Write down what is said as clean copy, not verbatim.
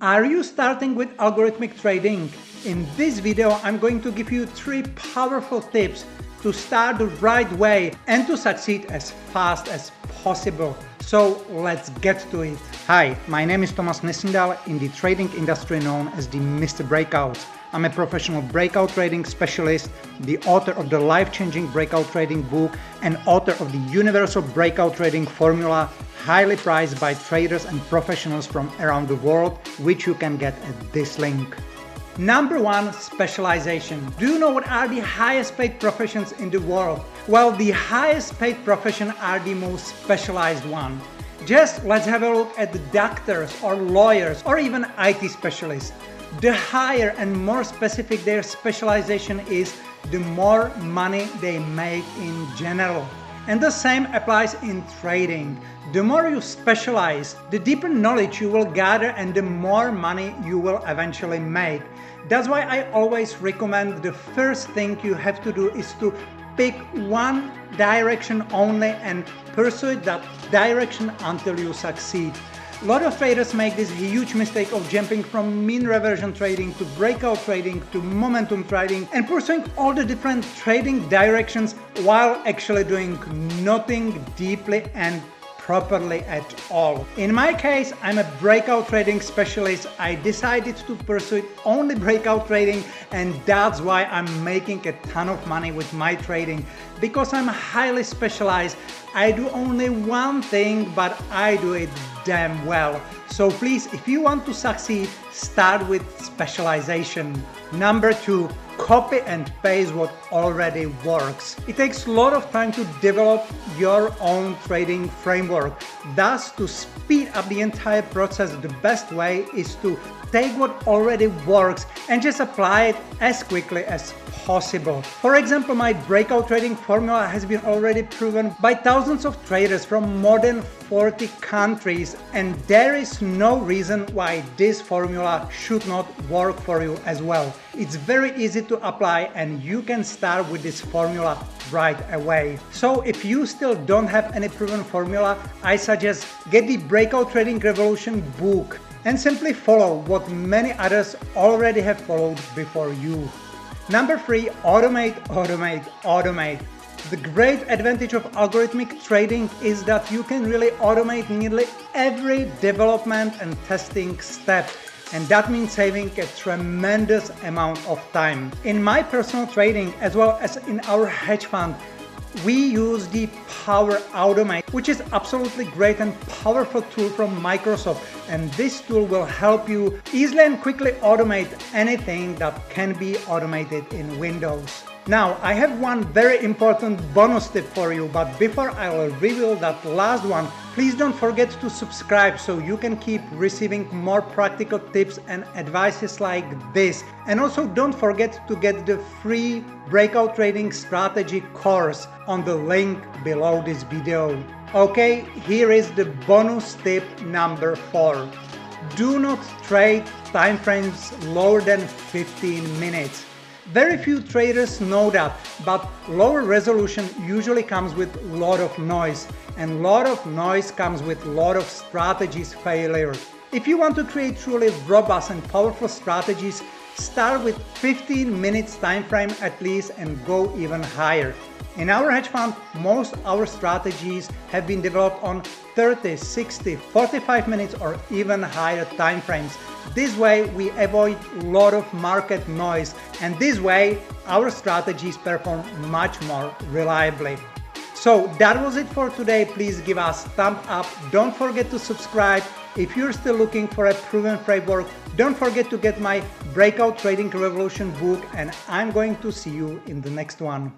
Are you starting with algorithmic trading? In this video, I'm going to give you 3 powerful tips to start the right way and to succeed as fast as possible. So let's get to it. Hi, my name is Thomas Nissendal, in the trading industry known as the Mr. Breakout. I'm a professional breakout trading specialist, the author of the life-changing breakout trading book, and author of the universal breakout trading formula, highly prized by traders and professionals from around the world, which you can get at this link. Number 1, specialization. Do you know what are the highest paid professions in the world? Well, the highest paid professions are the most specialized one. Just let's have a look at the doctors or lawyers or even IT specialists. The higher and more specific their specialization is, the more money they make in general. And the same applies in trading. The more you specialize, the deeper knowledge you will gather and the more money you will eventually make. That's why I always recommend the first thing you have to do is to pick one direction only and pursue that direction until you succeed. A lot of traders make this huge mistake of jumping from mean reversion trading to breakout trading to momentum trading and pursuing all the different trading directions while actually doing nothing deeply and properly at all. In my case, I'm a breakout trading specialist. I decided to pursue only breakout trading, and that's why I'm making a ton of money with my trading, because I'm highly specialized. I do only one thing, but I do it damn well. So please, if you want to succeed, start with specialization. Number 2, copy and paste what already works. It takes a lot of time to develop your own trading framework. Thus, to speed up the entire process, the best way is to take what already works and just apply it as quickly as possible. For example, my breakout trading formula has been already proven by thousands of traders from more than 40 countries, and there is no reason why this formula should not work for you as well. It's very easy to apply and you can start with this formula right away. So if you still don't have any proven formula, I suggest get the Breakout Trading Revolution book and simply follow what many others already have followed before you. Number 3, automate, automate, automate. The great advantage of algorithmic trading is that you can really automate nearly every development and testing step. And that means saving a tremendous amount of time. In my personal trading, as well as in our hedge fund, we use the Power Automate, which is absolutely great and powerful tool from Microsoft. And this tool will help you easily and quickly automate anything that can be automated in Windows. Now, I have one very important bonus tip for you, but before I will reveal that last one, please don't forget to subscribe so you can keep receiving more practical tips and advices like this. And also don't forget to get the free Breakout Trading Strategy course on the link below this video. Okay, here is the bonus tip number 4. Do not trade time frames lower than 15 minutes. Very few traders know that, but lower resolution usually comes with a lot of noise, and a lot of noise comes with a lot of strategies failure. If you want to create truly robust and powerful strategies, start with 15 minutes time frame at least and go even higher. In our hedge fund, most of our strategies have been developed on 30, 60, 45 minutes or even higher time frames. This way we avoid a lot of market noise, and this way our strategies perform much more reliably. So that was it for today. Please give us thumbs up. Don't forget to subscribe. If you're still looking for a proven framework, don't forget to get my Breakout Trading Revolution book, and I'm going to see you in the next one.